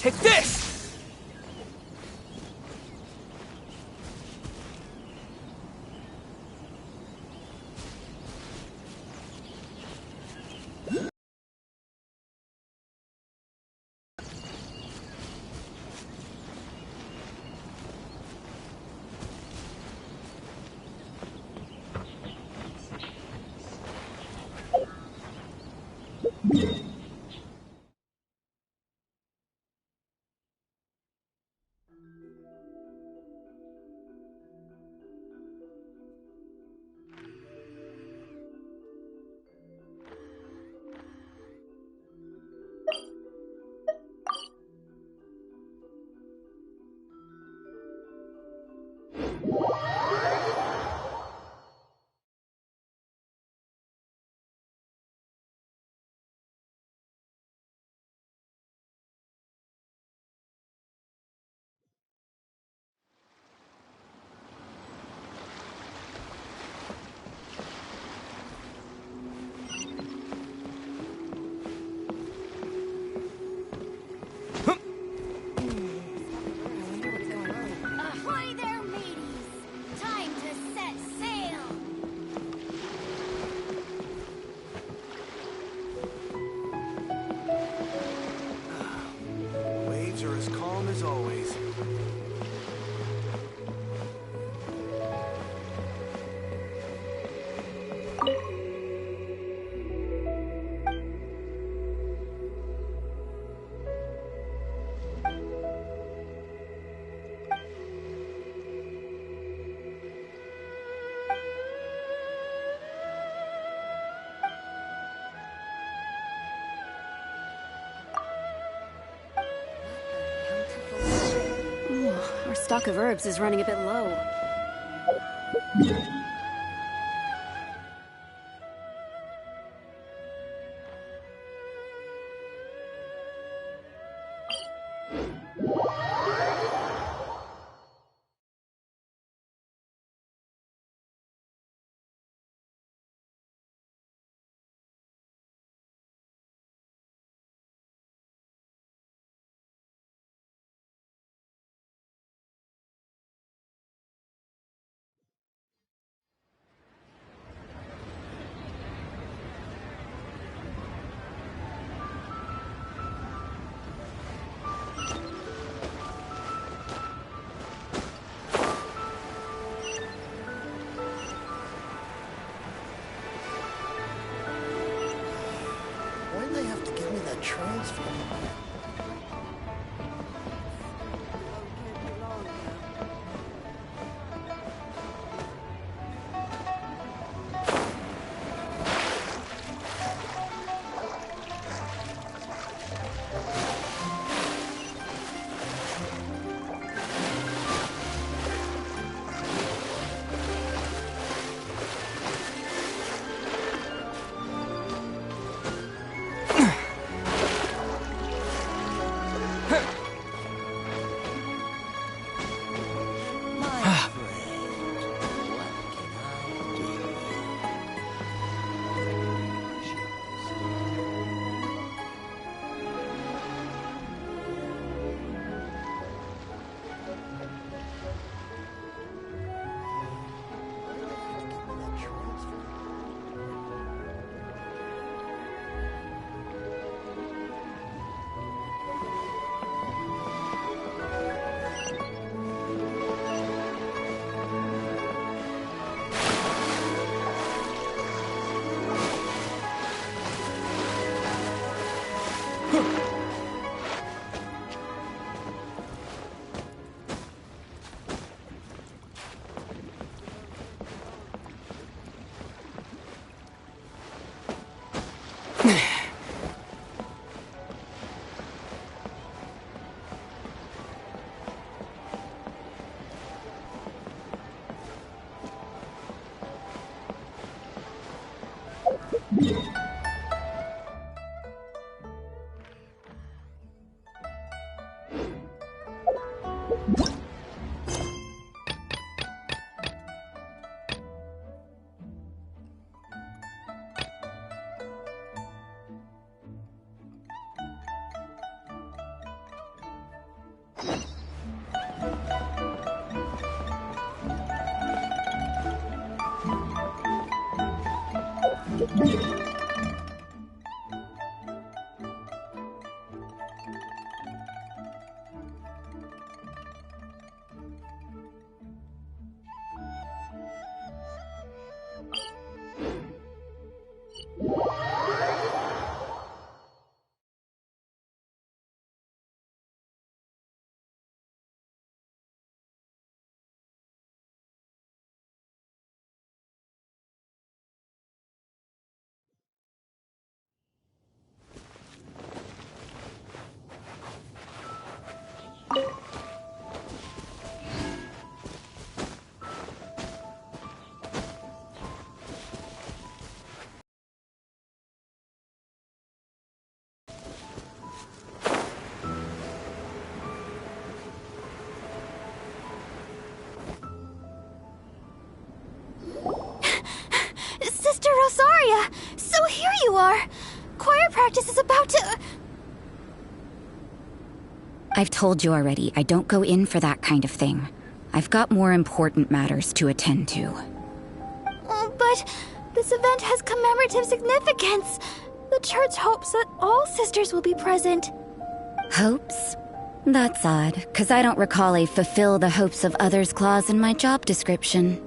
Take this! Ahoy there, mateys! Time to set sail! Waves are as calm as always. Ooh, our stock of herbs is running a bit low. Why do they have to give me that transfer? Sister Rosaria! So here you are! Choir practice is about to... I've told you already, I don't go in for that kind of thing. I've got more important matters to attend to. Oh, but this event has commemorative significance. The church hopes that all sisters will be present. Hopes? That's odd, 'cause I don't recall a fulfill the hopes of others clause in my job description.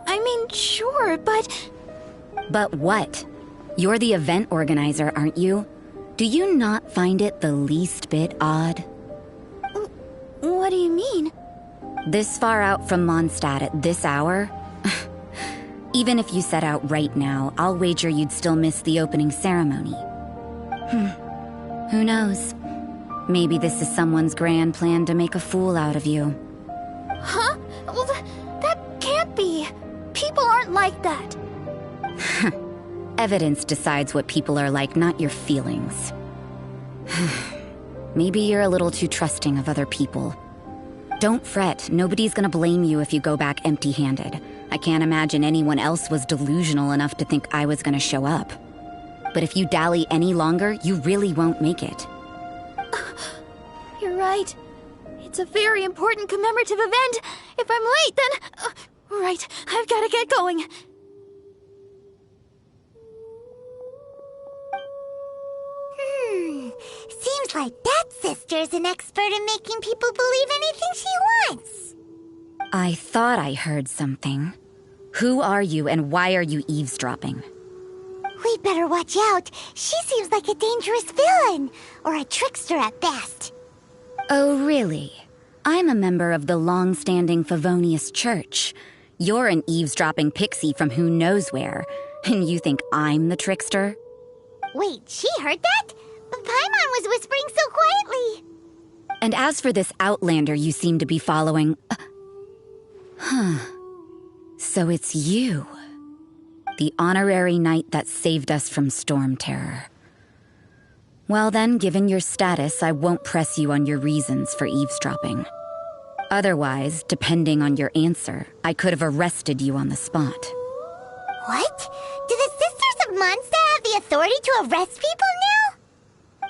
I mean, sure, but... But what? You're the event organizer, aren't you? Do you not find it the least bit odd? What do you mean? This far out from Mondstadt at this hour? Even if you set out right now, I'll wager you'd still miss the opening ceremony. Who knows? Maybe this is someone's grand plan to make a fool out of you. Huh? Well, that can't be. People aren't like that. Evidence decides what people are like, not your feelings. Maybe you're a little too trusting of other people. Don't fret, nobody's gonna blame you if you go back empty-handed. I can't imagine anyone else was delusional enough to think I was gonna show up. But if you dally any longer, you really won't make it. You're right. It's a very important commemorative event. If I'm late, then... right, I've gotta get going. Seems like that sister's an expert in making people believe anything she wants. I thought I heard something. Who are you and why are you eavesdropping? We'd better watch out. She seems like a dangerous villain, or a trickster at best. Oh, really? I'm a member of the long-standing Favonius Church. You're an eavesdropping pixie from who knows where, and you think I'm the trickster? Wait, she heard that? Paimon was whispering so quietly. And as for this outlander you seem to be following... So it's you. The honorary knight that saved us from storm terror. Well then, given your status, I won't press you on your reasons for eavesdropping. Otherwise, depending on your answer, I could have arrested you on the spot. What? Do the Sisters of Mondstadt have the authority to arrest people now?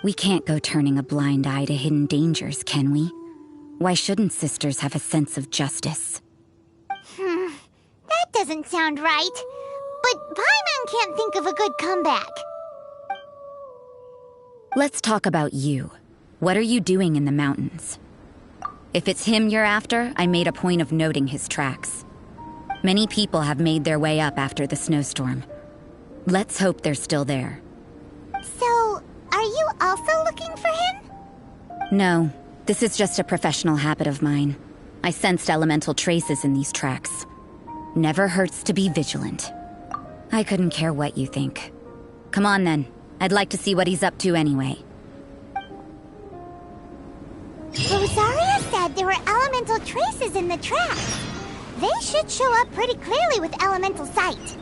We can't go turning a blind eye to hidden dangers, can we? Why shouldn't sisters have a sense of justice? That doesn't sound right. But Paimon can't think of a good comeback. Let's talk about you. What are you doing in the mountains? If it's him you're after, I made a point of noting his tracks. Many people have made their way up after the snowstorm. Let's hope they're still there. So, are you also looking for him? No, this is just a professional habit of mine. I sensed elemental traces in these tracks. Never hurts to be vigilant. I couldn't care what you think. Come on then. I'd like to see what he's up to anyway. Rosaria said there were elemental traces in the tracks. They should show up pretty clearly with elemental sight.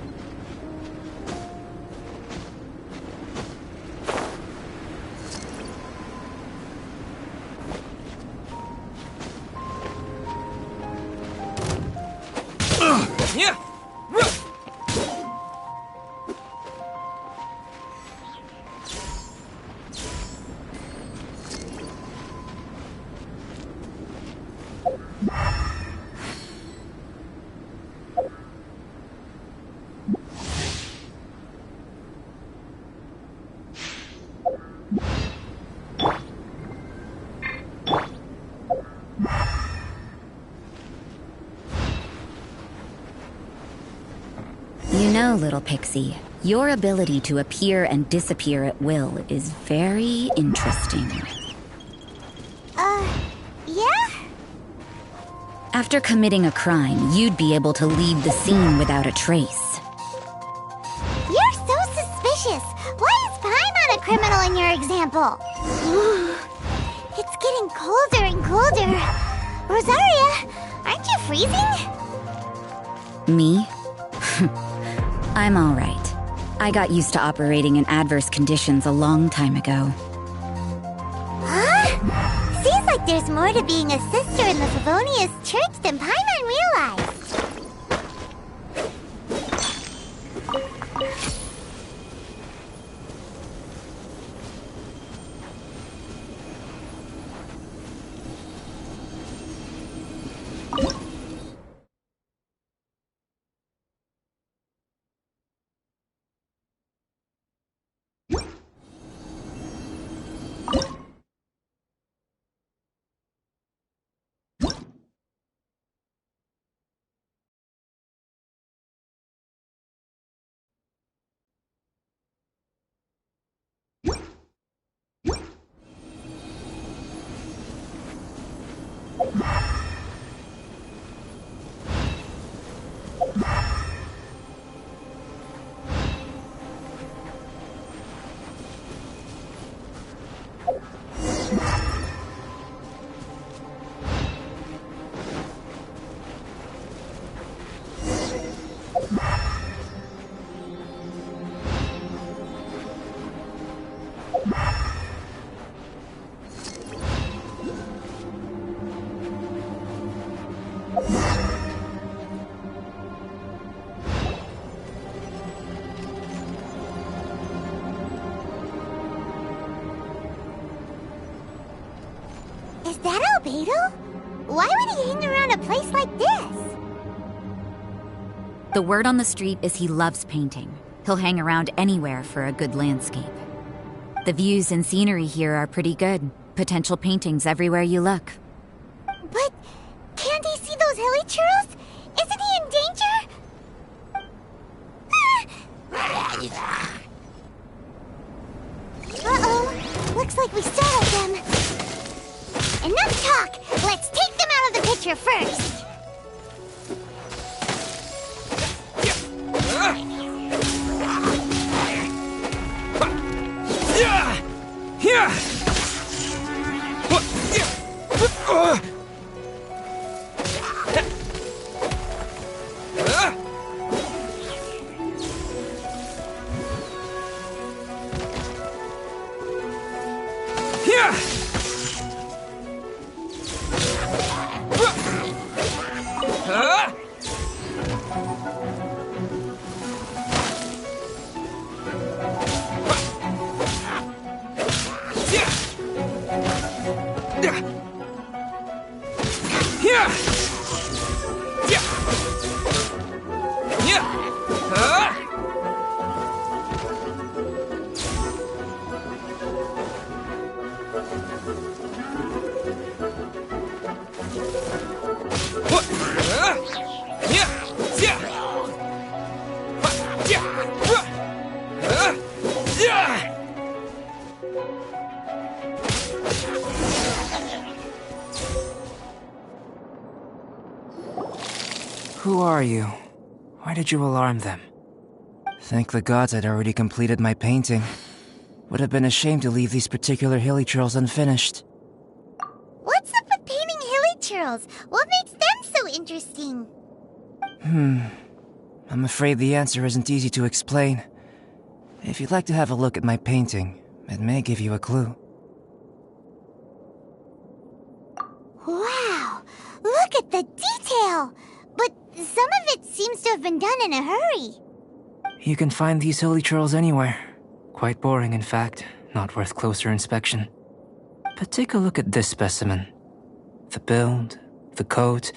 Yeah. know, little pixie, your ability to appear and disappear at will is very interesting. Yeah? After committing a crime, you'd be able to leave the scene without a trace. You're so suspicious. Why is Paimon a criminal in your example? It's getting colder and colder. Rosaria, aren't you freezing? Me? I'm all right. I got used to operating in adverse conditions a long time ago. Huh? Seems like there's more to being a sister in the Favonius Church than Paimon realized. Is that Albedo? Why would he hang around a place like this? The word on the street is he loves painting. He'll hang around anywhere for a good landscape. The views and scenery here are pretty good. Potential paintings everywhere you look. But can't he see those hilly churros? Isn't he in danger? Uh-oh. Looks like we startled them. Enough talk! Let's take them out of the picture first! Who are you? Why did you alarm them? Thank the gods I'd already completed my painting. Would have been a shame to leave these particular hilly churls unfinished. What's up with painting hilly churls? What makes them so interesting? I'm afraid the answer isn't easy to explain. If you'd like to have a look at my painting, it may give you a clue. Wow! Look at the detail! But some of it seems to have been done in a hurry. You can find these hilly churls anywhere. Quite boring, in fact. Not worth closer inspection. But take a look at this specimen. The build, the coat,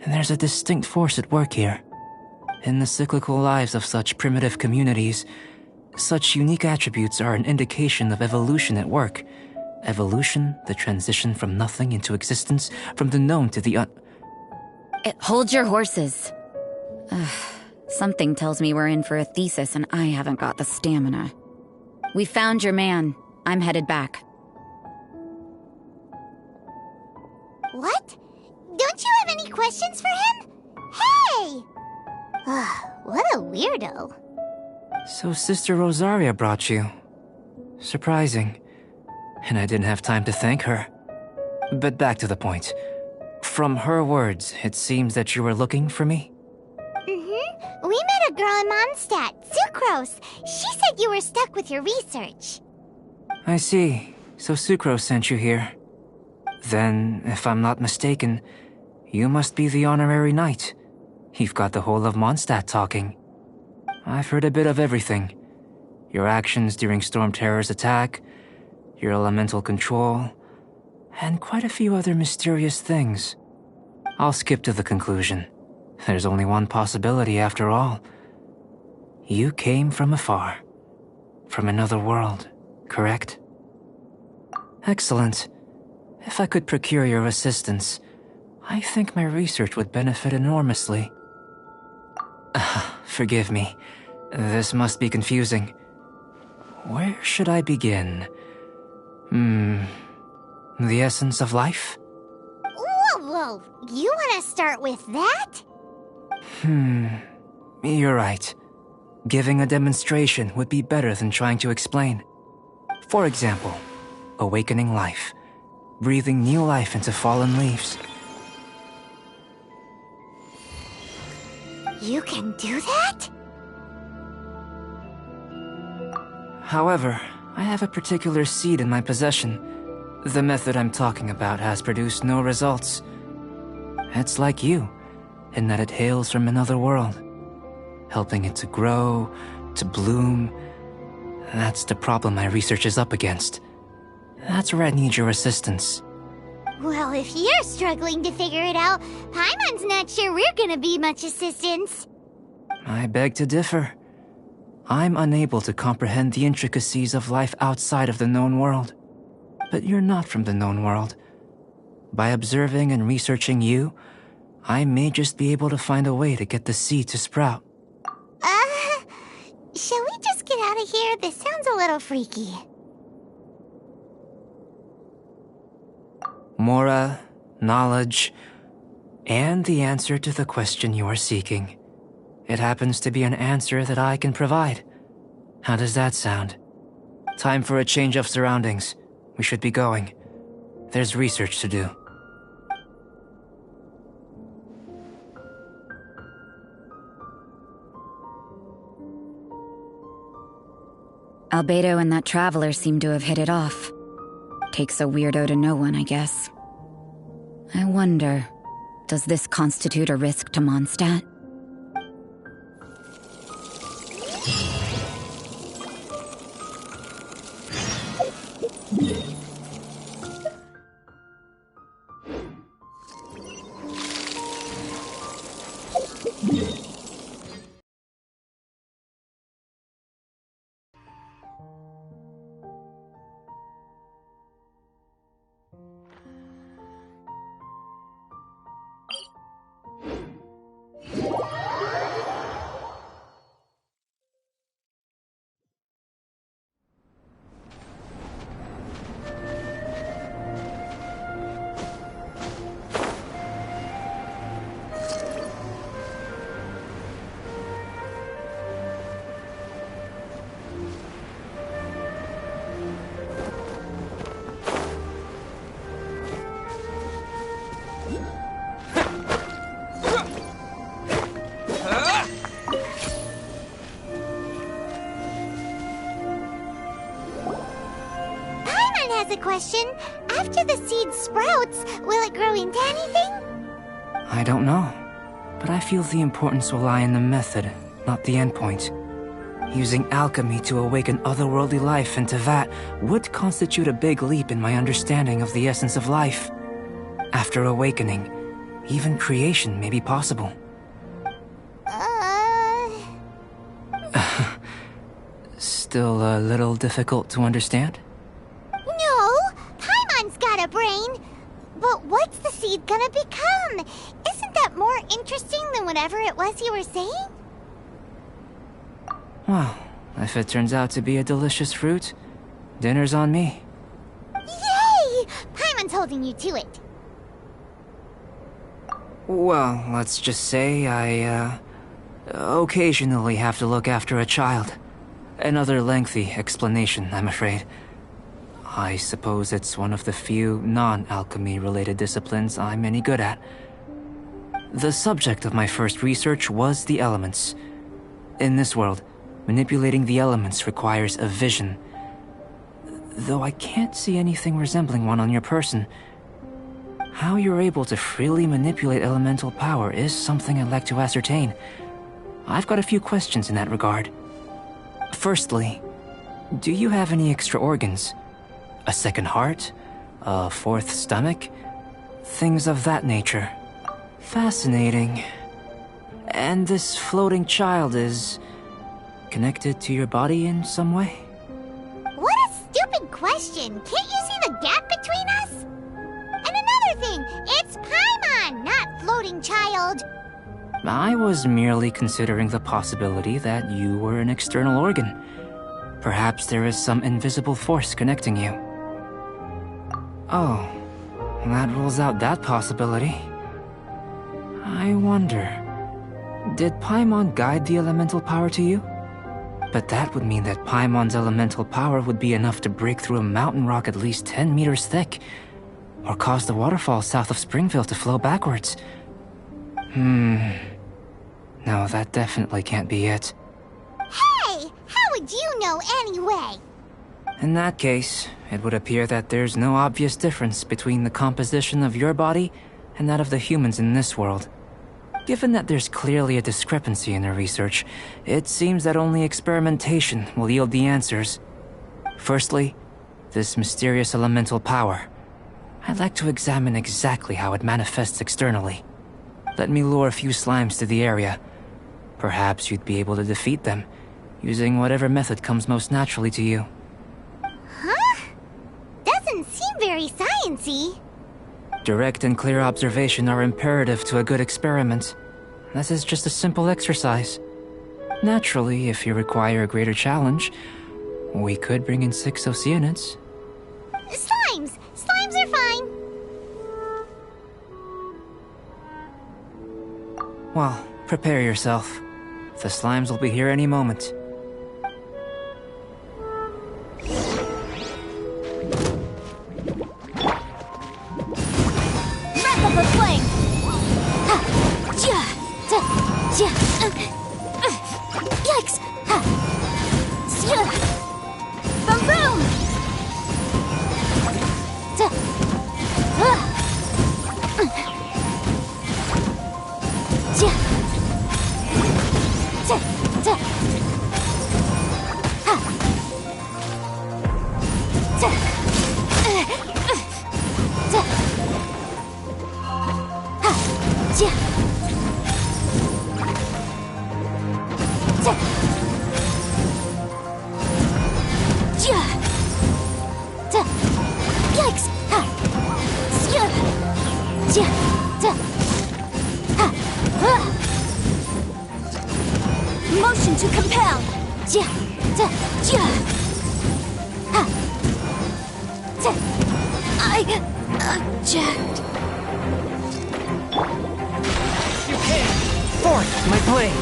and there's a distinct force at work here. In the cyclical lives of such primitive communities, such unique attributes are an indication of evolution at work. Evolution, the transition from nothing into existence, from the known to the Hold your horses. Something tells me we're in for a thesis and I haven't got the stamina. We found your man. I'm headed back. What? Don't you have any questions for him? Hey! What a weirdo. So Sister Rosaria brought you. Surprising. And I didn't have time to thank her. But back to the point. From her words, it seems that you were looking for me? We met a girl in Mondstadt, Sucrose. She said you were stuck with your research. I see. So Sucrose sent you here. Then, if I'm not mistaken, you must be the honorary knight. You've got the whole of Mondstadt talking. I've heard a bit of everything. Your actions during Storm Terror's attack, your elemental control, and quite a few other mysterious things. I'll skip to the conclusion. There's only one possibility after all. You came from afar. From another world, correct? Excellent. If I could procure your assistance, I think my research would benefit enormously. Forgive me. This must be confusing. Where should I begin? The essence of life? Whoa. You want to start with that? You're right. Giving a demonstration would be better than trying to explain. For example, awakening life. Breathing new life into fallen leaves. You can do that? However, I have a particular seed in my possession. The method I'm talking about has produced no results. It's like you, in that it hails from another world. Helping it to grow, to bloom. That's the problem my research is up against. That's where I need your assistance. Well, if you're struggling to figure it out, Paimon's not sure we're gonna be much assistance. I beg to differ. I'm unable to comprehend the intricacies of life outside of the known world. But you're not from the known world. By observing and researching you, I may just be able to find a way to get the seed to sprout. Shall we just get out of here? This sounds a little freaky. Mora, knowledge, and the answer to the question you are seeking. It happens to be an answer that I can provide. How does that sound? Time for a change of surroundings. We should be going. There's research to do. Albedo and that traveler seem to have hit it off. Takes a weirdo to know one, I guess. I wonder, does this constitute a risk to Mondstadt? A question. After the seed sprouts, will it grow into anything? I don't know, but I feel the importance will lie in the method, not the endpoint. Using alchemy to awaken otherworldly life into that would constitute a big leap in my understanding of the essence of life. After awakening, even creation may be possible. Still a little difficult to understand? Got a brain. But what's the seed gonna become? Isn't that more interesting than whatever it was you were saying? Well, if it turns out to be a delicious fruit, dinner's on me. Yay! Paimon's holding you to it. Well, let's just say I, occasionally have to look after a child. Another lengthy explanation, I'm afraid. I suppose it's one of the few non-alchemy-related disciplines I'm any good at. The subject of my first research was the elements. In this world, manipulating the elements requires a vision. Though I can't see anything resembling one on your person. How you're able to freely manipulate elemental power is something I'd like to ascertain. I've got a few questions in that regard. Firstly, do you have any extra organs? A second heart? A fourth stomach? Things of that nature. Fascinating. And this floating child is connected to your body in some way? What a stupid question! Can't you see the gap between us? And another thing, it's Paimon, not floating child. I was merely considering the possibility that you were an external organ. Perhaps there is some invisible force connecting you. Oh, that rules out that possibility. I wonder, did Paimon guide the elemental power to you? But that would mean that Paimon's elemental power would be enough to break through a mountain rock at least 10 meters thick, or cause the waterfall south of Springfield to flow backwards. No, that definitely can't be it. Hey! How would you know anyway? In that case, it would appear that there's no obvious difference between the composition of your body and that of the humans in this world. Given that there's clearly a discrepancy in their research, it seems that only experimentation will yield the answers. Firstly, this mysterious elemental power. I'd like to examine exactly how it manifests externally. Let me lure a few slimes to the area. Perhaps you'd be able to defeat them, using whatever method comes most naturally to you. Huh? Doesn't seem very sciencey. Direct and clear observation are imperative to a good experiment. This is just a simple exercise. Naturally, if you require a greater challenge, we could bring in 6 Oceanids. Slimes! Slimes are fine. Well, prepare yourself. The slimes will be here any moment. Wrap up a flame! Yikes! Boom boom! Yikes! Motion to compel! I object. You can't force my blade!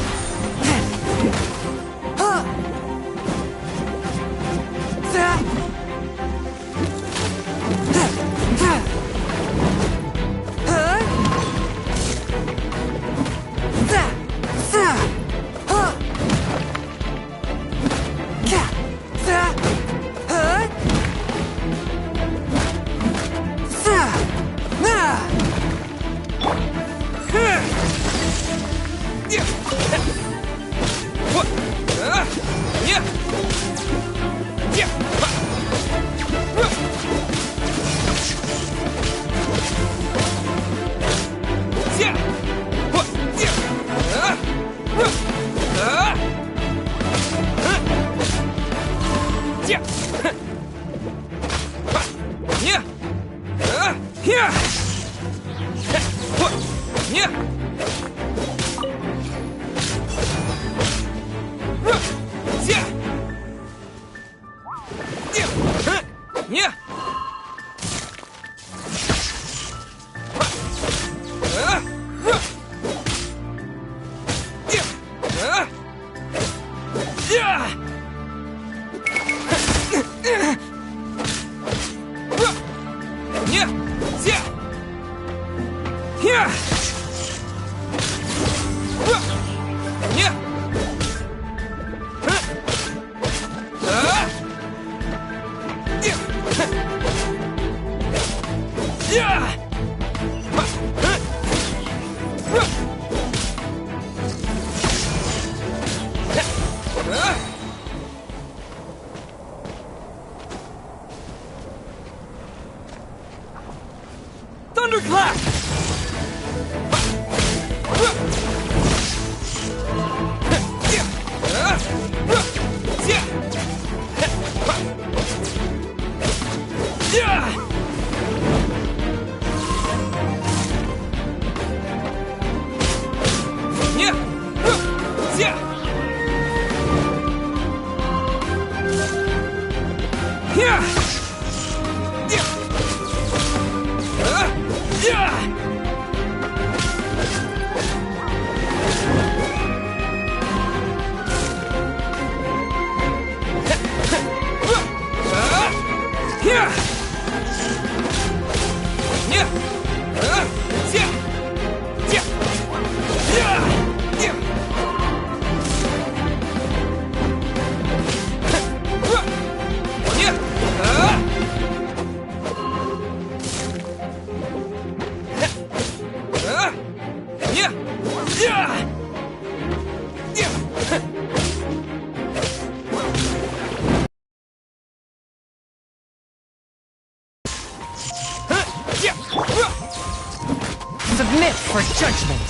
Submit for judgment!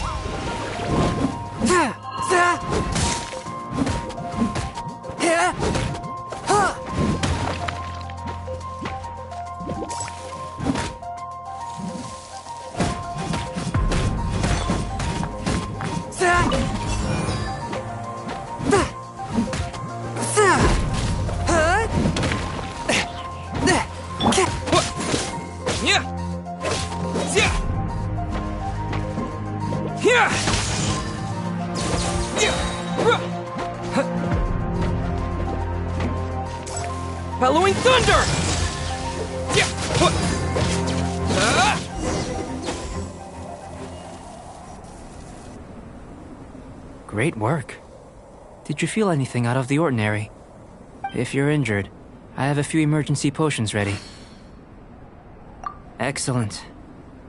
Bellowing thunder! Great work. Did you feel anything out of the ordinary? If you're injured, I have a few emergency potions ready. Excellent.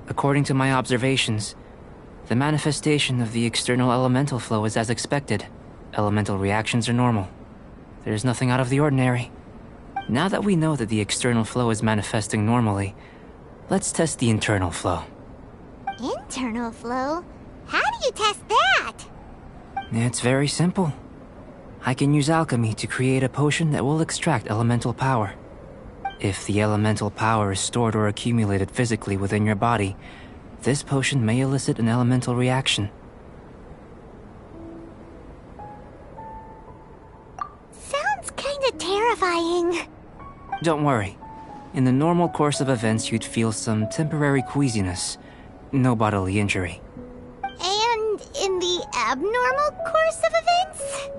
According to my observations, the manifestation of the external elemental flow is as expected. Elemental reactions are normal. There's nothing out of the ordinary. Now that we know that the external flow is manifesting normally, let's test the internal flow. Internal flow? How do you test that? It's very simple. I can use alchemy to create a potion that will extract elemental power. If the elemental power is stored or accumulated physically within your body, this potion may elicit an elemental reaction. Sounds kinda terrifying. Don't worry. In the normal course of events, you'd feel some temporary queasiness. No bodily injury. And in the abnormal course of events?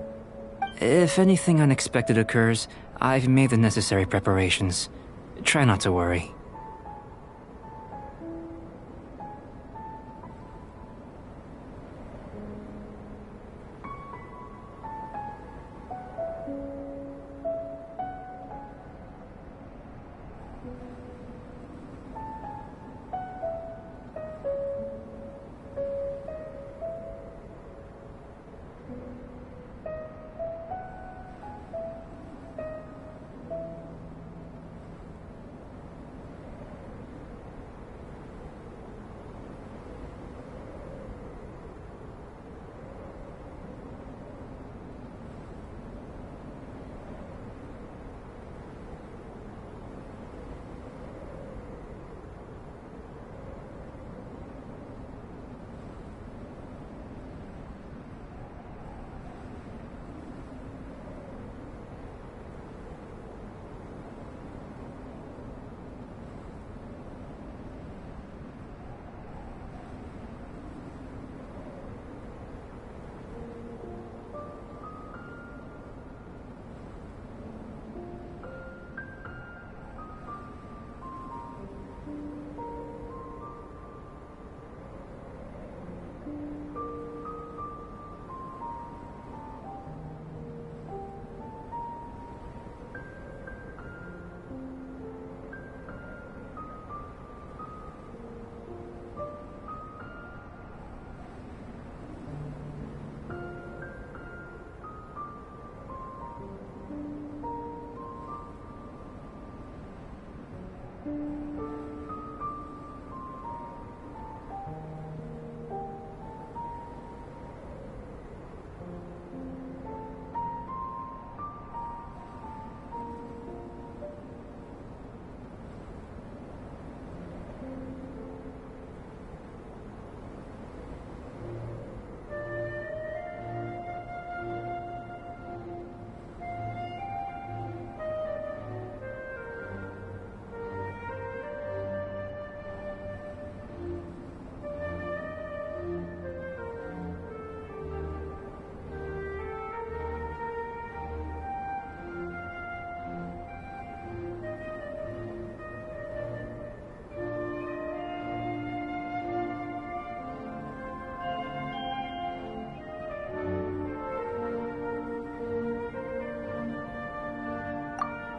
If anything unexpected occurs, I've made the necessary preparations. Try not to worry.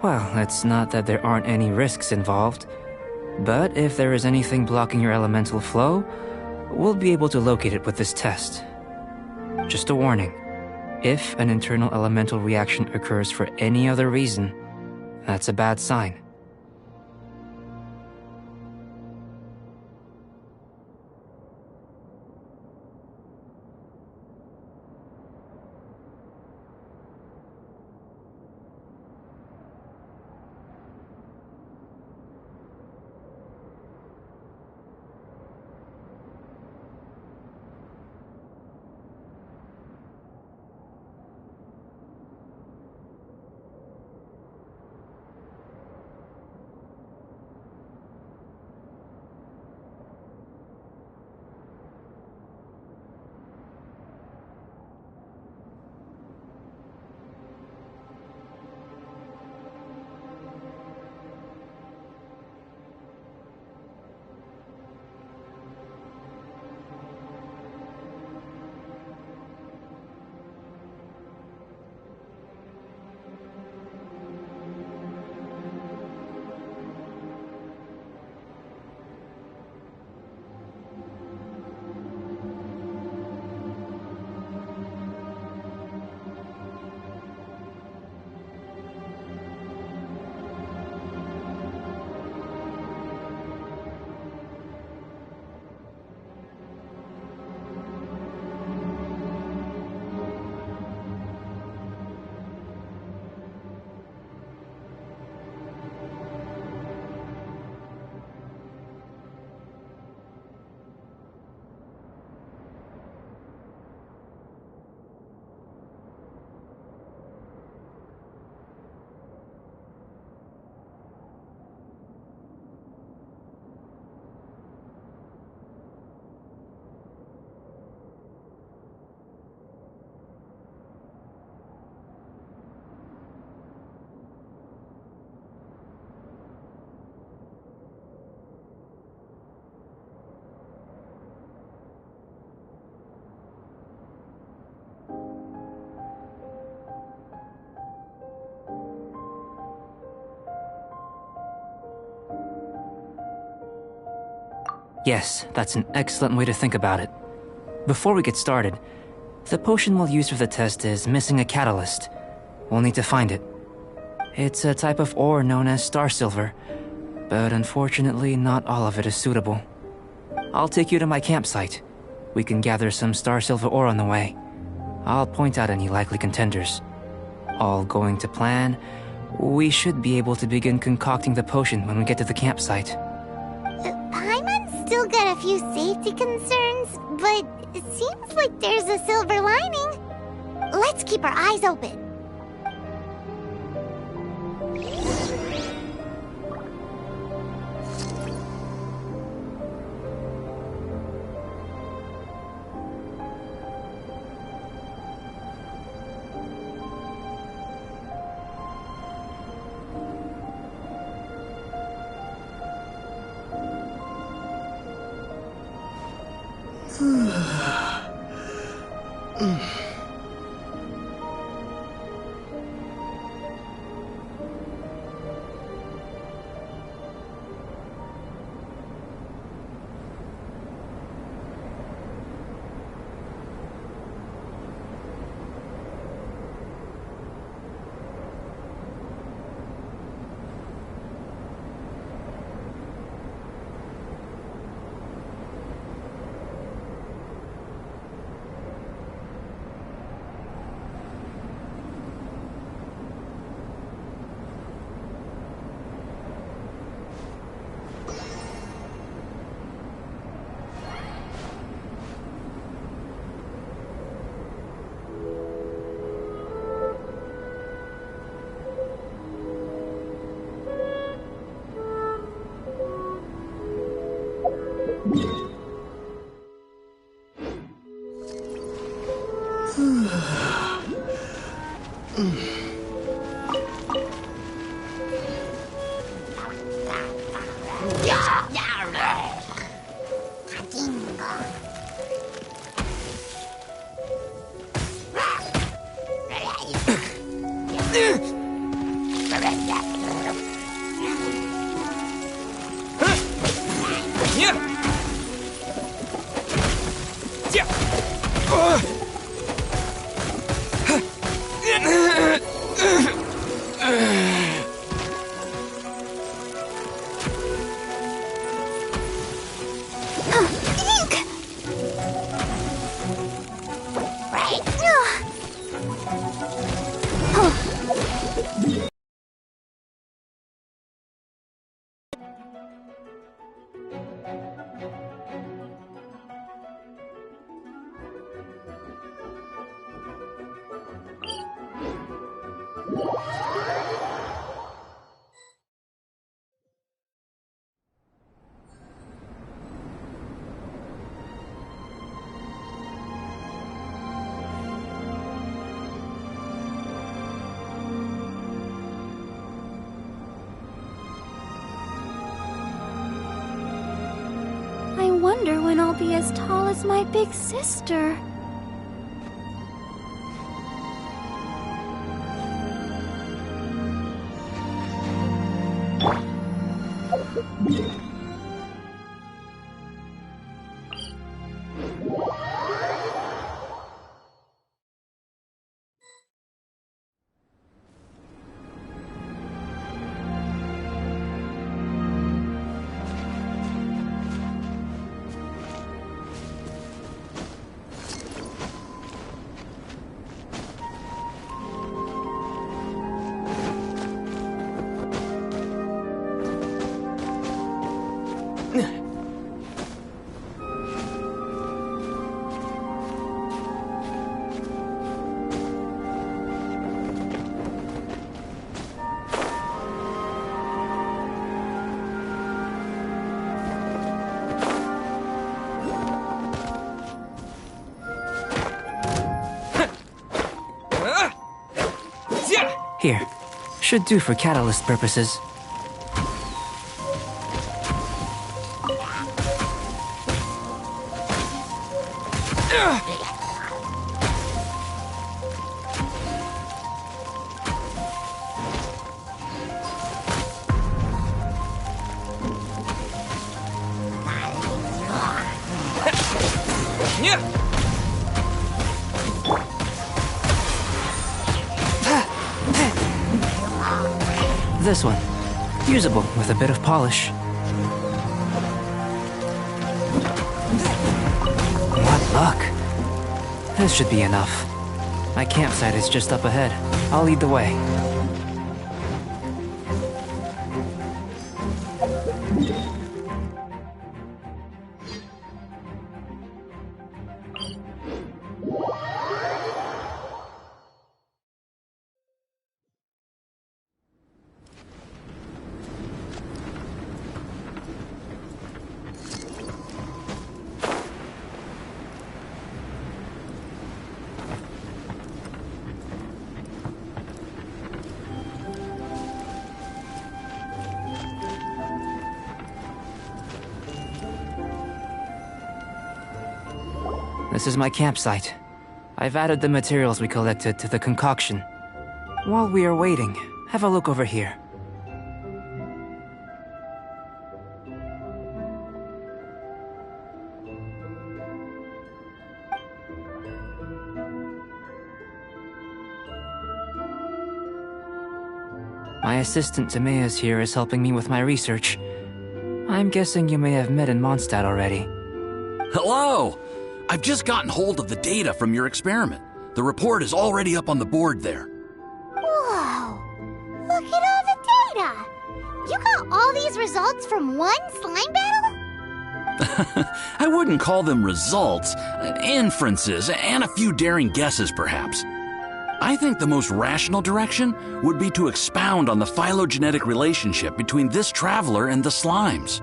Well, it's not that there aren't any risks involved. But if there is anything blocking your elemental flow, we'll be able to locate it with this test. Just a warning. If an internal elemental reaction occurs for any other reason, that's a bad sign. Yes, that's an excellent way to think about it. Before we get started, the potion we'll use for the test is missing a catalyst. We'll need to find it. It's a type of ore known as star silver, but unfortunately not all of it is suitable. I'll take you to my campsite. We can gather some star silver ore on the way. I'll point out any likely contenders. All going to plan, we should be able to begin concocting the potion when we get to the campsite. Paimon's still got a few safety concerns, but it seems like there's a silver lining. Let's keep our eyes open. I wonder when I'll be as tall as my big sister. Here. Should do for catalyst purposes. This one. Usable with a bit of polish. What luck. This should be enough. My campsite is just up ahead. I'll lead the way. This is my campsite. I've added the materials we collected to the concoction. While we are waiting, have a look over here. My assistant Timaeus here is helping me with my research. I'm guessing you may have met in Mondstadt already. Hello! I've just gotten hold of the data from your experiment. The report is already up on the board there. Whoa! Look at all the data! You got all these results from one slime battle? I wouldn't call them results, inferences, and a few daring guesses perhaps. I think the most rational direction would be to expound on the phylogenetic relationship between this traveler and the slimes.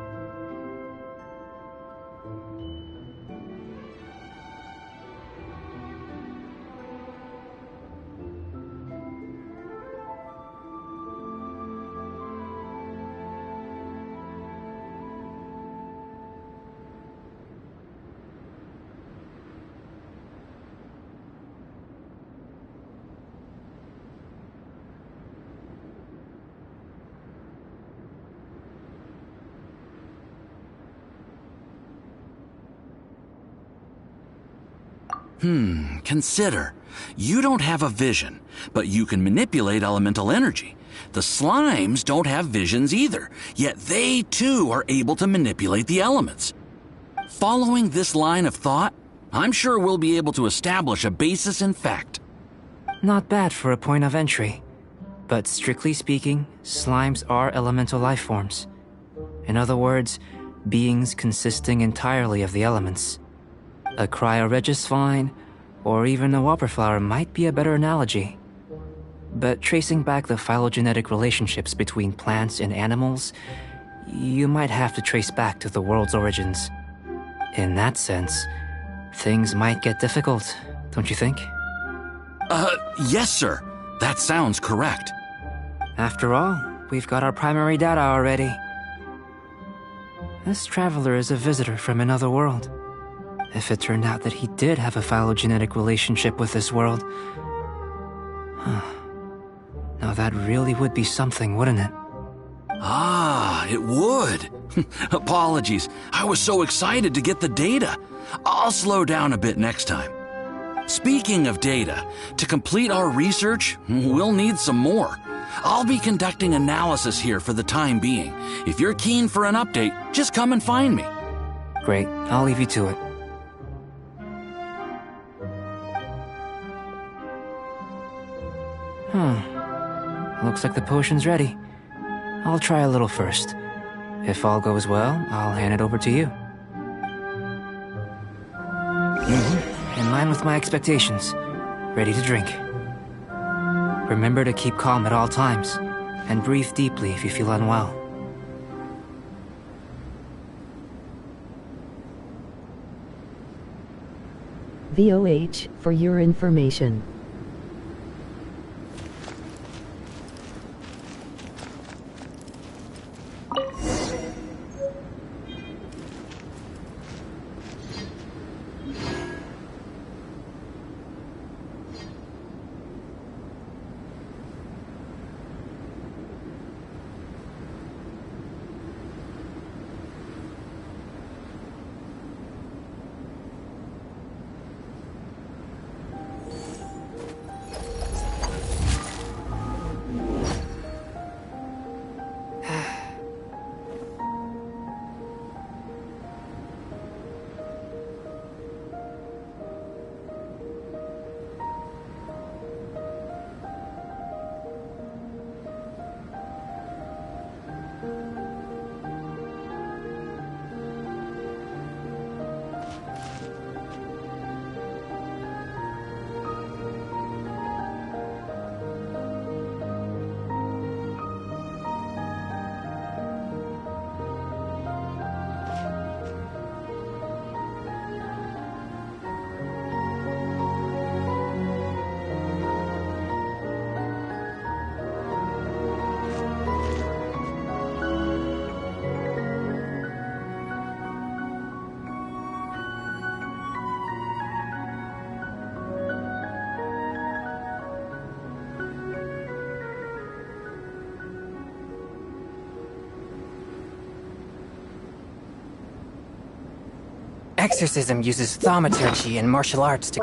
Consider. You don't have a vision, but you can manipulate elemental energy. The slimes don't have visions either, yet they too are able to manipulate the elements. Following this line of thought, I'm sure we'll be able to establish a basis in fact. Not bad for a point of entry. But strictly speaking, slimes are elemental life forms. In other words, beings consisting entirely of the elements. A cryoregisvine, or even a whopperflower might be a better analogy. But tracing back the phylogenetic relationships between plants and animals, you might have to trace back to the world's origins. In that sense, things might get difficult, don't you think? Yes, sir. That sounds correct. After all, we've got our primary data already. This traveler is a visitor from another world. If it turned out that he did have a phylogenetic relationship with this world... Now that really would be something, wouldn't it? Ah, it would. Apologies. I was so excited to get the data. I'll slow down a bit next time. Speaking of data, to complete our research, we'll need some more. I'll be conducting analysis here for the time being. If you're keen for an update, just come and find me. Great, I'll leave you to it. Looks like the potion's ready. I'll try a little first. If all goes well, I'll hand it over to you. In line with my expectations. Ready to drink. Remember to keep calm at all times, and breathe deeply if you feel unwell. VOH for your information. Exorcism uses thaumaturgy and martial arts to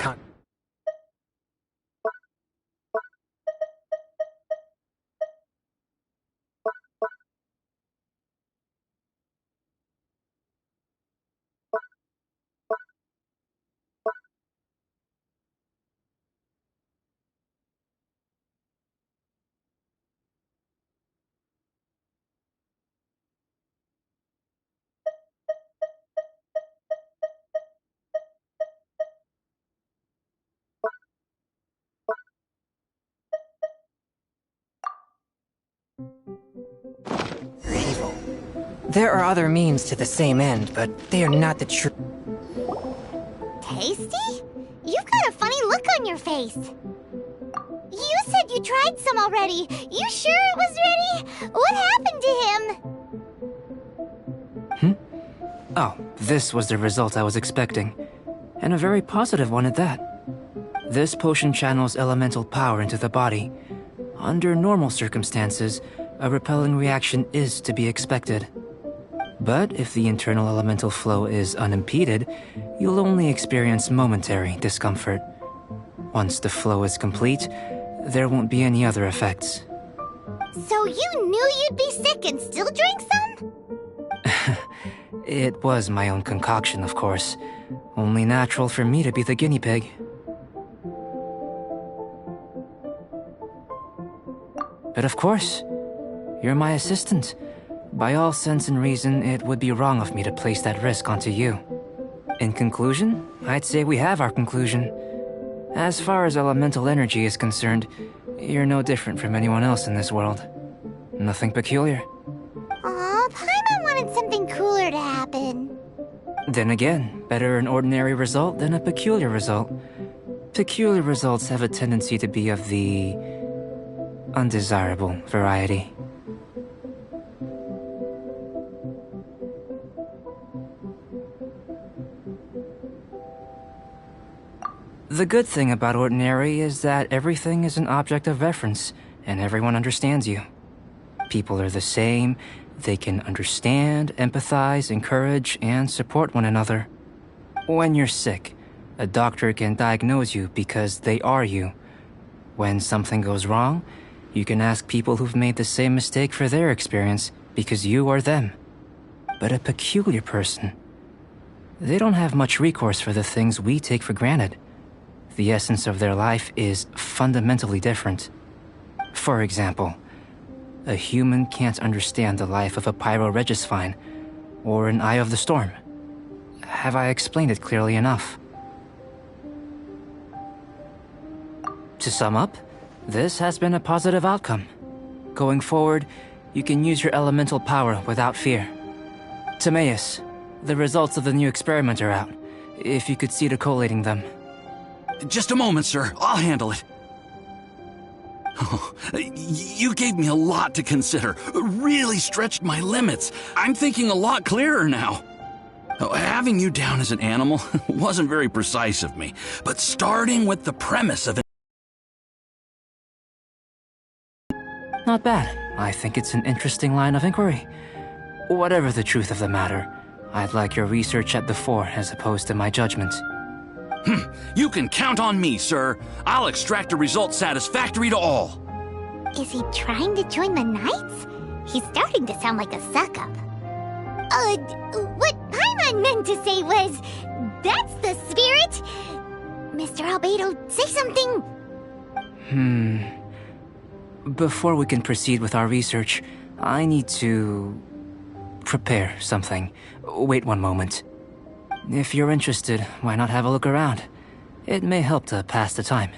evil. There are other means to the same end, but they are not the true. Tasty? You've got a funny look on your face. You said you tried some already. You sure it was ready? What happened to him? Oh, this was the result I was expecting. And a very positive one at that. This potion channels elemental power into the body. Under normal circumstances, a repelling reaction is to be expected. But if the internal elemental flow is unimpeded, you'll only experience momentary discomfort. Once the flow is complete, there won't be any other effects. So you knew you'd be sick and still drank some? It was my own concoction, of course. Only natural for me to be the guinea pig. But of course, you're my assistant. By all sense and reason, it would be wrong of me to place that risk onto you. In conclusion, I'd say we have our conclusion. As far as elemental energy is concerned, you're no different from anyone else in this world. Nothing peculiar. Aw, Paimon wanted something cooler to happen. Then again, better an ordinary result than a peculiar result. Peculiar results have a tendency to be of the undesirable variety. The good thing about ordinary is that everything is an object of reference, and everyone understands you. People are the same, they can understand, empathize, encourage, and support one another. When you're sick, a doctor can diagnose you because they are you. When something goes wrong, you can ask people who've made the same mistake for their experience because you are them. But a peculiar person, they don't have much recourse for the things we take for granted. The essence of their life is fundamentally different. For example, a human can't understand the life of a pyroregisvine or an eye of the storm. Have I explained it clearly enough? To sum up, this has been a positive outcome. Going forward, you can use your elemental power without fear. Timaeus, the results of the new experiment are out. If you could see to collating them. Just a moment, sir. I'll handle it. Oh, you gave me a lot to consider. Really stretched my limits. I'm thinking a lot clearer now. Having you down as an animal wasn't very precise of me, but starting with the premise of it. Not bad. I think it's an interesting line of inquiry. Whatever the truth of the matter, I'd like your research at the fore as opposed to my judgment. You can count on me, sir. I'll extract a result satisfactory to all. Is he trying to join the Knights? He's starting to sound like a suck-up. What Paimon meant to say was, that's the spirit! Mr. Albedo, say something! Before we can proceed with our research, I need to prepare something. Wait one moment. If you're interested, why not have a look around? It may help to pass the time.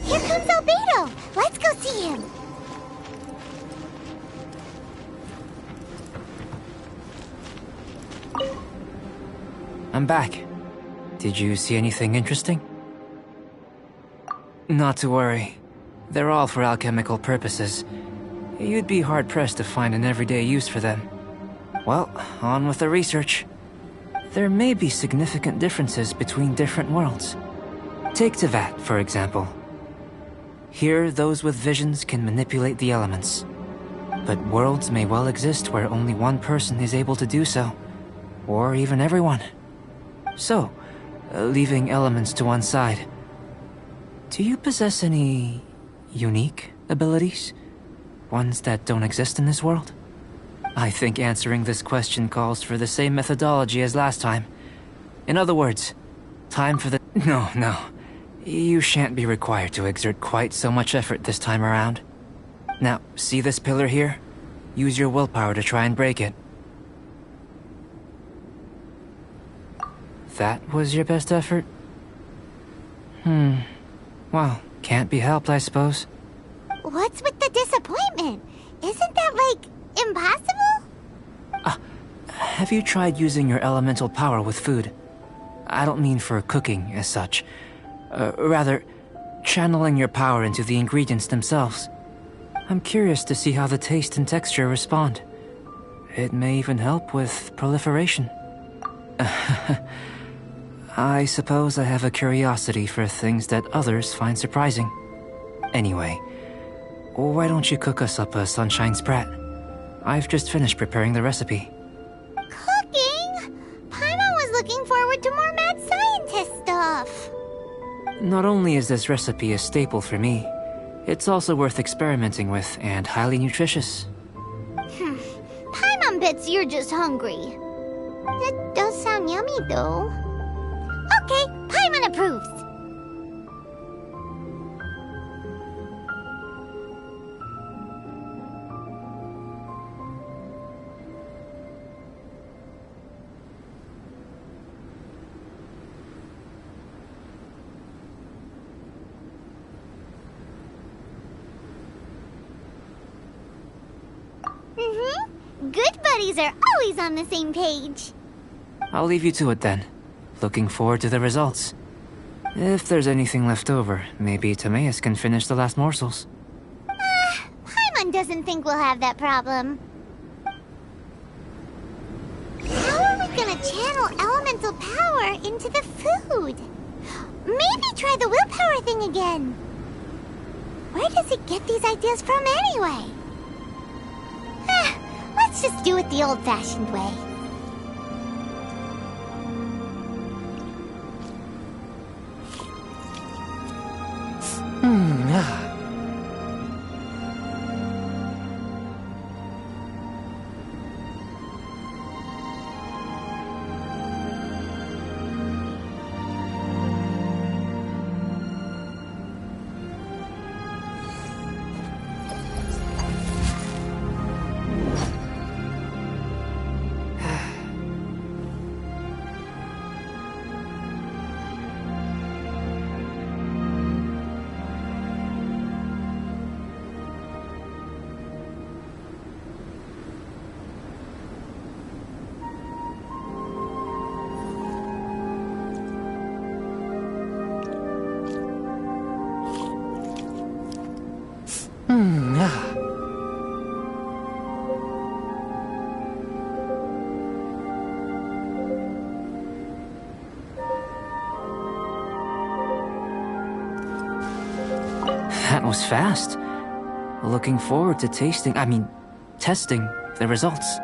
Here comes Albedo! Let's go see him! I'm back. Did you see anything interesting? Not to worry. They're all for alchemical purposes. You'd be hard-pressed to find an everyday use for them. Well, on with the research. There may be significant differences between different worlds. Take Tevat, for example. Here, those with visions can manipulate the elements. But worlds may well exist where only one person is able to do so. Or even everyone. So, leaving elements to one side, do you possess any unique abilities? Ones that don't exist in this world? I think answering this question calls for the same methodology as last time. In other words, time for the... No. You shan't be required to exert quite so much effort this time around. Now, see this pillar here? Use your willpower to try and break it. That was your best effort? Well, can't be helped, I suppose. What's with the disappointment? Isn't that, like, impossible? Have you tried using your elemental power with food? I don't mean for cooking as such. Rather, channeling your power into the ingredients themselves. I'm curious to see how the taste and texture respond. It may even help with proliferation. I suppose I have a curiosity for things that others find surprising. Anyway, why don't you cook us up a sunshine sprat? I've just finished preparing the recipe. Cooking? Paimon was looking forward to more mad scientist stuff. Not only is this recipe a staple for me, it's also worth experimenting with and highly nutritious. Paimon bets you're just hungry. It does sound yummy, though. Okay, Paimon approves. Good buddies are always on the same page. I'll leave you to it then. Looking forward to the results. If there's anything left over, maybe Timaeus can finish the last morsels. Paimon doesn't think we'll have that problem. How are we gonna channel elemental power into the food? Maybe try the willpower thing again. Where does it get these ideas from anyway? Let's just do it the old-fashioned way. That was fast. Looking forward to testing the results.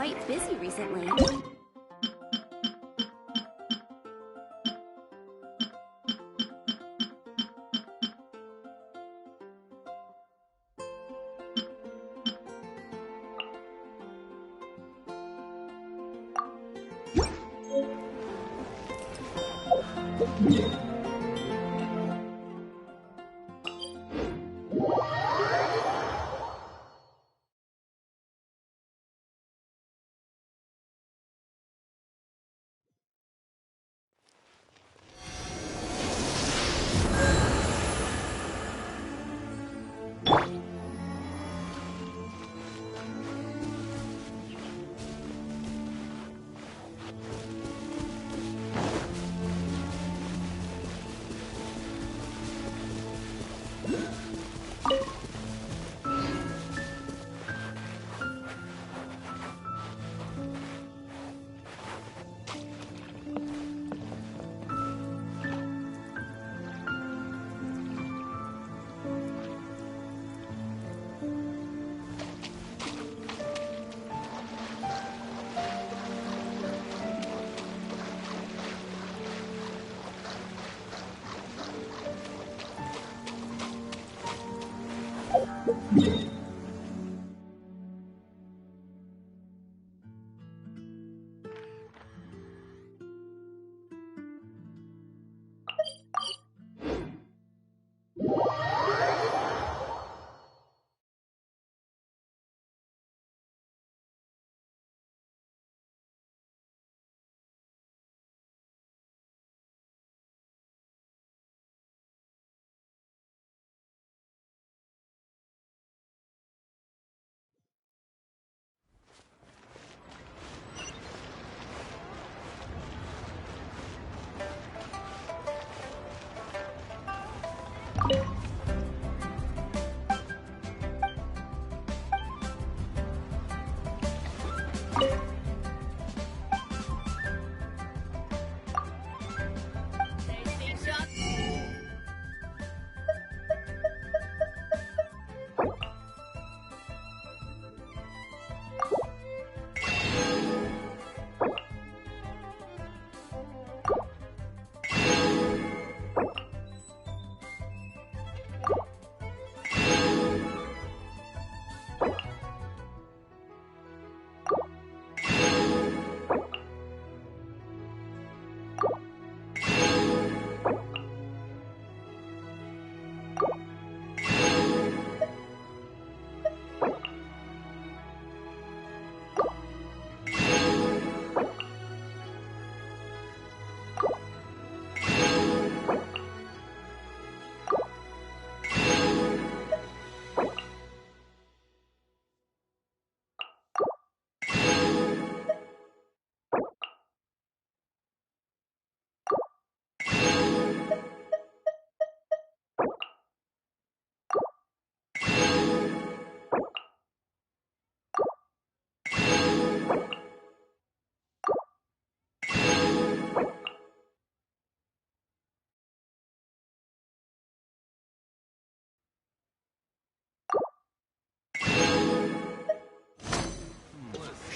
quite busy recently.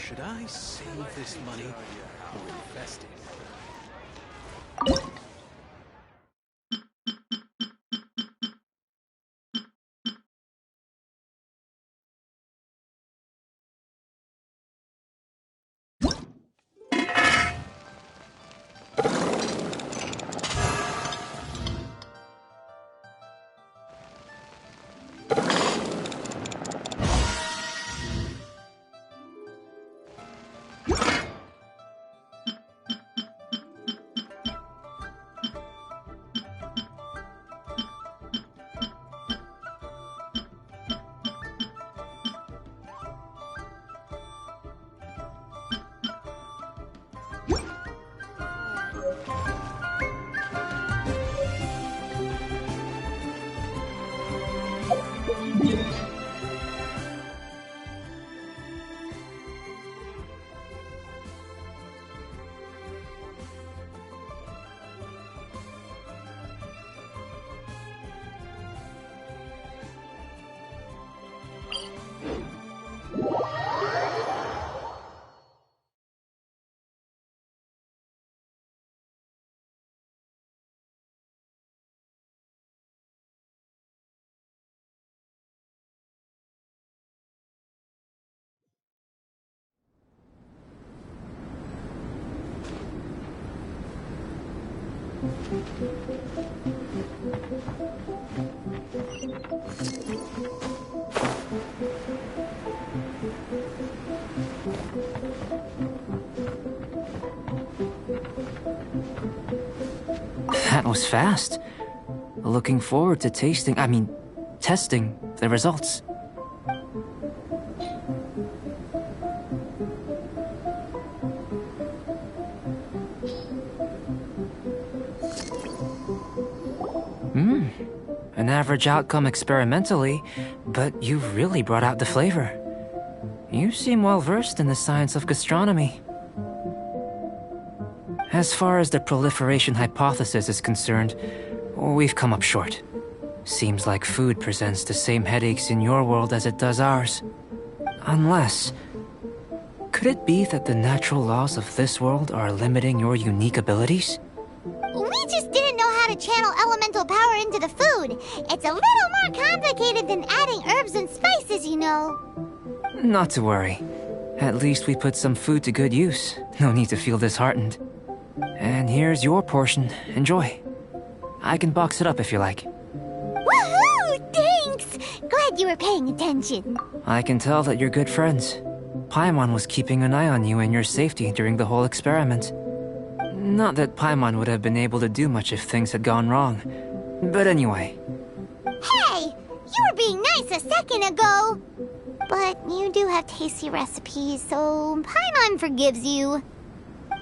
Should I save this money or invest it? That was fast. Looking forward to testing the results. An average outcome experimentally, but you've really brought out the flavor. You seem well versed in the science of gastronomy. As far as the proliferation hypothesis is concerned, we've come up short. Seems like food presents the same headaches in your world as it does ours. Unless... could it be that the natural laws of this world are limiting your unique abilities? We just didn't know how to channel elemental power into the food. It's a little more complicated than adding herbs and spices, you know. Not to worry. At least we put some food to good use. No need to feel disheartened. And here's your portion. Enjoy. I can box it up if you like. Woohoo! Thanks! Glad you were paying attention. I can tell that you're good friends. Paimon was keeping an eye on you and your safety during the whole experiment. Not that Paimon would have been able to do much if things had gone wrong. But anyway. Hey! You were being nice a second ago! But you do have tasty recipes, so Paimon forgives you.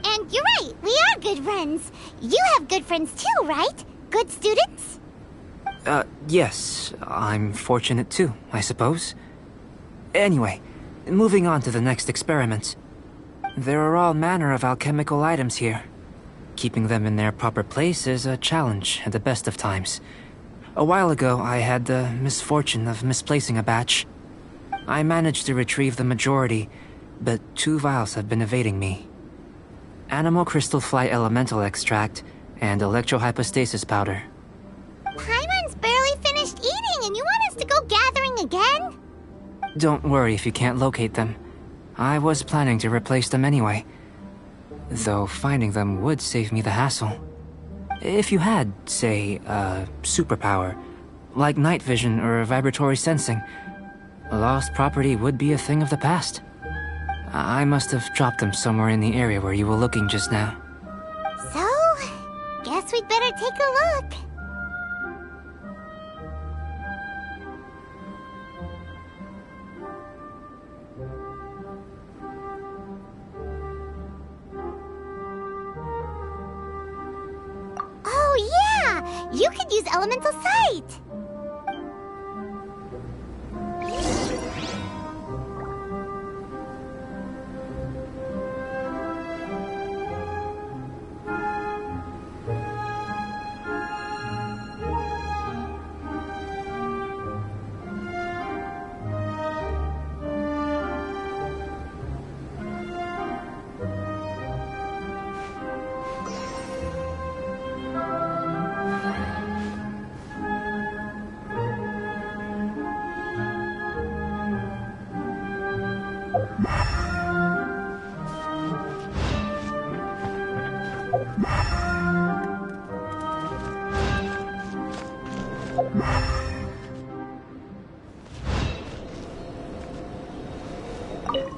And you're right, we are good friends. You have good friends too, right? Good students? Yes. I'm fortunate too, I suppose. Anyway, moving on to the next experiment. There are all manner of alchemical items here. Keeping them in their proper place is a challenge at the best of times. A while ago, I had the misfortune of misplacing a batch. I managed to retrieve the majority, but 2 vials have been evading me. Animal crystal fly elemental extract and electrohypostasis powder. Paimon's barely finished eating and you want us to go gathering again? Don't worry if you can't locate them. I was planning to replace them anyway. Though finding them would save me the hassle. If you had, say, a superpower, like night vision or vibratory sensing, lost property would be a thing of the past. I must have dropped them somewhere in the area where you were looking just now. So, guess we'd better take a look. Oh yeah! You could use elemental sight!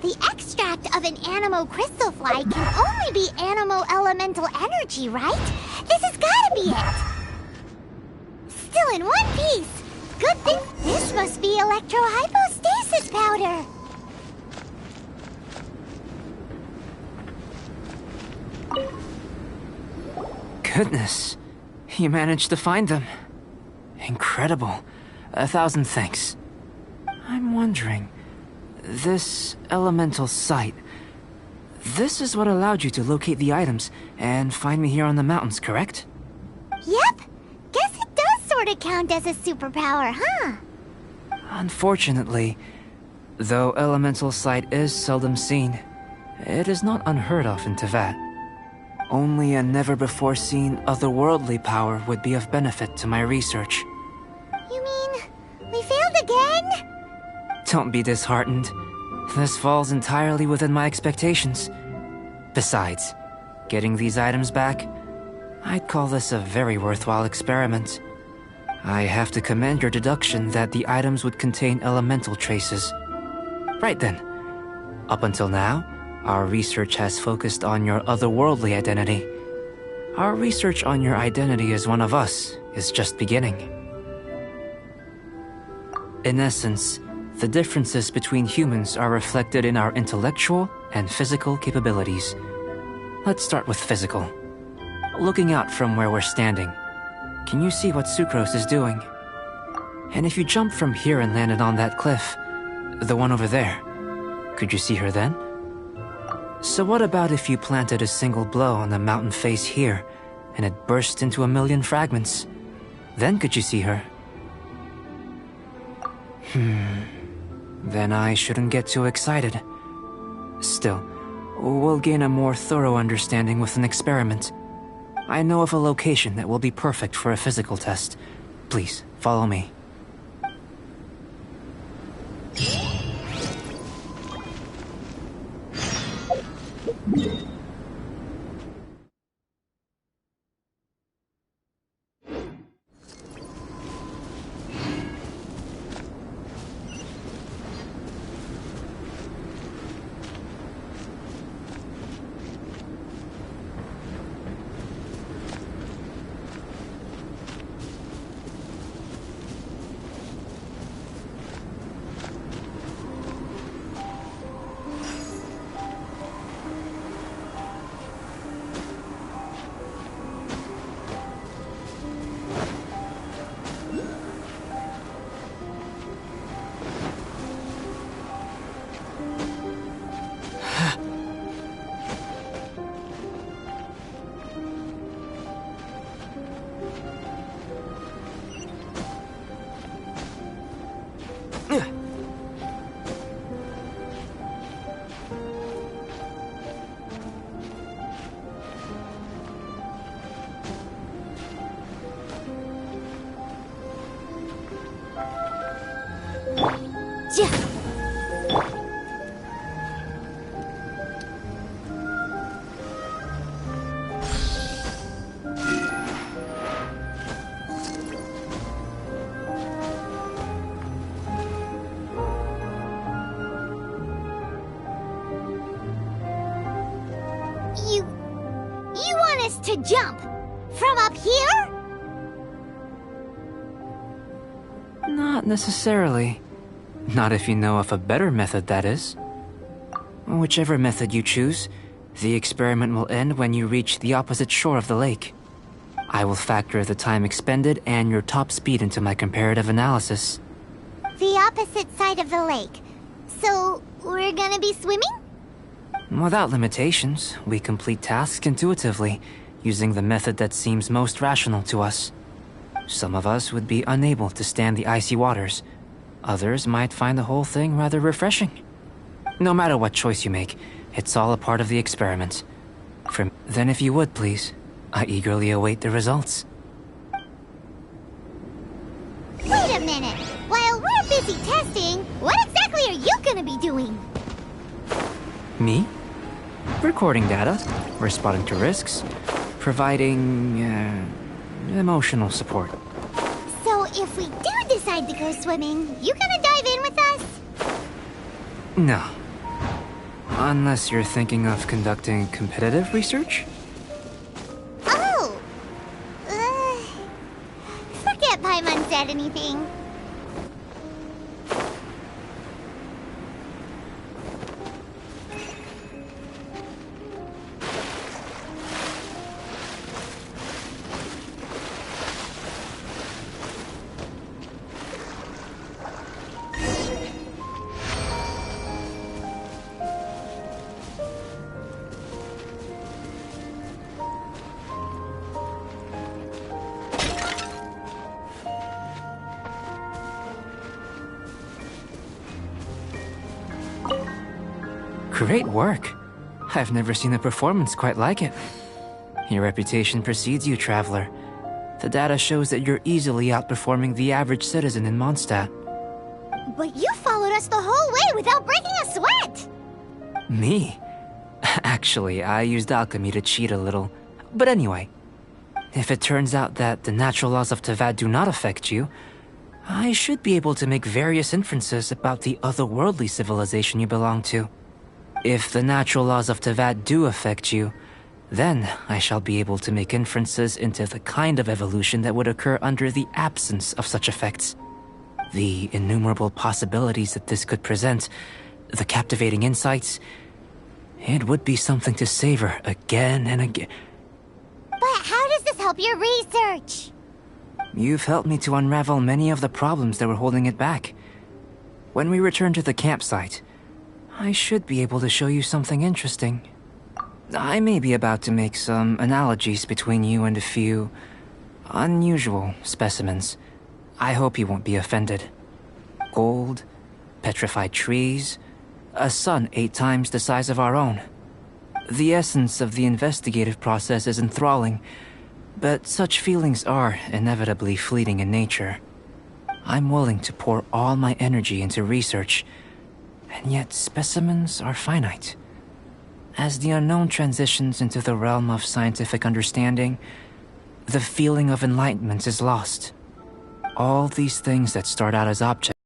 The extract of an animo crystal fly can only be animo elemental energy, right? This has gotta be it! Still in one piece! Good thing this must be electrohypostasis powder! Goodness, you managed to find them. Incredible. 1,000 thanks. I'm wondering, this elemental sight, this is what allowed you to locate the items and find me here on the mountains, correct? Yep. Guess it does sort of count as a superpower, huh? Unfortunately, though elemental sight is seldom seen, it is not unheard of in Teyvat. Only a never-before-seen otherworldly power would be of benefit to my research. You mean, we failed again? Don't be disheartened. This falls entirely within my expectations. Besides, getting these items back, I'd call this a very worthwhile experiment. I have to commend your deduction that the items would contain elemental traces. Right then. Up until now, our research has focused on your otherworldly identity. Our research on your identity as one of us is just beginning. In essence, the differences between humans are reflected in our intellectual and physical capabilities. Let's start with physical. Looking out from where we're standing, can you see what Sucrose is doing? And if you jumped from here and landed on that cliff, the one over there, could you see her then? So what about if you planted a single blow on the mountain face here, and it burst into a million fragments? Then could you see her? Then I shouldn't get too excited. Still, we'll gain a more thorough understanding with an experiment. I know of a location that will be perfect for a physical test. Please, follow me. You want us to jump? From up here? Not necessarily. Not if you know of a better method, that is. Whichever method you choose, the experiment will end when you reach the opposite shore of the lake. I will factor the time expended and your top speed into my comparative analysis. The opposite side of the lake. So, we're gonna be swimming? Without limitations, we complete tasks intuitively, using the method that seems most rational to us. Some of us would be unable to stand the icy waters. Others might find the whole thing rather refreshing. No matter what choice you make, it's all a part of the experiment. Then if you would, please, I eagerly await the results. Wait a minute! While we're busy testing, what exactly are you gonna be doing? Me? Recording data, responding to risks, providing, emotional support. So if we do decide to go swimming, you gonna dive in with us? No. Unless you're thinking of conducting competitive research? Oh! Forget Paimon said anything. Great work. I've never seen a performance quite like it. Your reputation precedes you, Traveler. The data shows that you're easily outperforming the average citizen in Mondstadt. But you followed us the whole way without breaking a sweat! Me? Actually, I used alchemy to cheat a little. But anyway, If it turns out that the natural laws of Tavad do not affect you, I should be able to make various inferences about the otherworldly civilization you belong to. If the natural laws of Tavad do affect you, then I shall be able to make inferences into the kind of evolution that would occur under the absence of such effects. The innumerable possibilities that this could present, the captivating insights, it would be something to savor again and again. But how does this help your research? You've helped me to unravel many of the problems that were holding it back. When we return to the campsite, I should be able to show you something interesting. I may be about to make some analogies between you and a few unusual specimens. I hope you won't be offended. Gold, petrified trees, a sun 8 times the size of our own. The essence of the investigative process is enthralling, but such feelings are inevitably fleeting in nature. I'm willing to pour all my energy into research, and yet specimens are finite. As the unknown transitions into the realm of scientific understanding, the feeling of enlightenment is lost. All these things that start out as objects,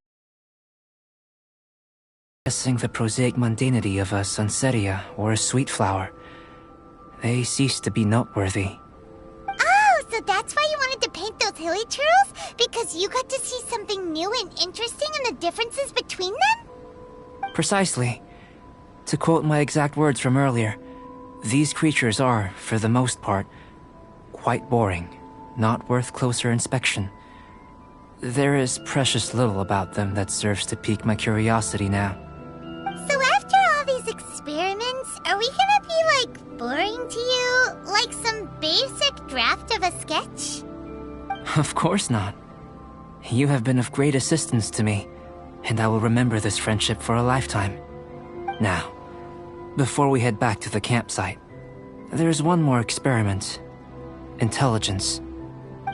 possessing the prosaic mundanity of a sunsetia or a sweet flower, they cease to be noteworthy. Oh, so that's why you wanted to paint those hilly churls? Because you got to see something new and interesting in the differences between them? Precisely. To quote my exact words from earlier, these creatures are, for the most part, quite boring, not worth closer inspection. There is precious little about them that serves to pique my curiosity now. So after all these experiments, are we gonna be, boring to you? Like some basic draft of a sketch? Of course not. You have been of great assistance to me, and I will remember this friendship for a lifetime. Now, before we head back to the campsite, there's one more experiment. Intelligence.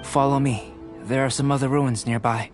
Follow me. There are some other ruins nearby.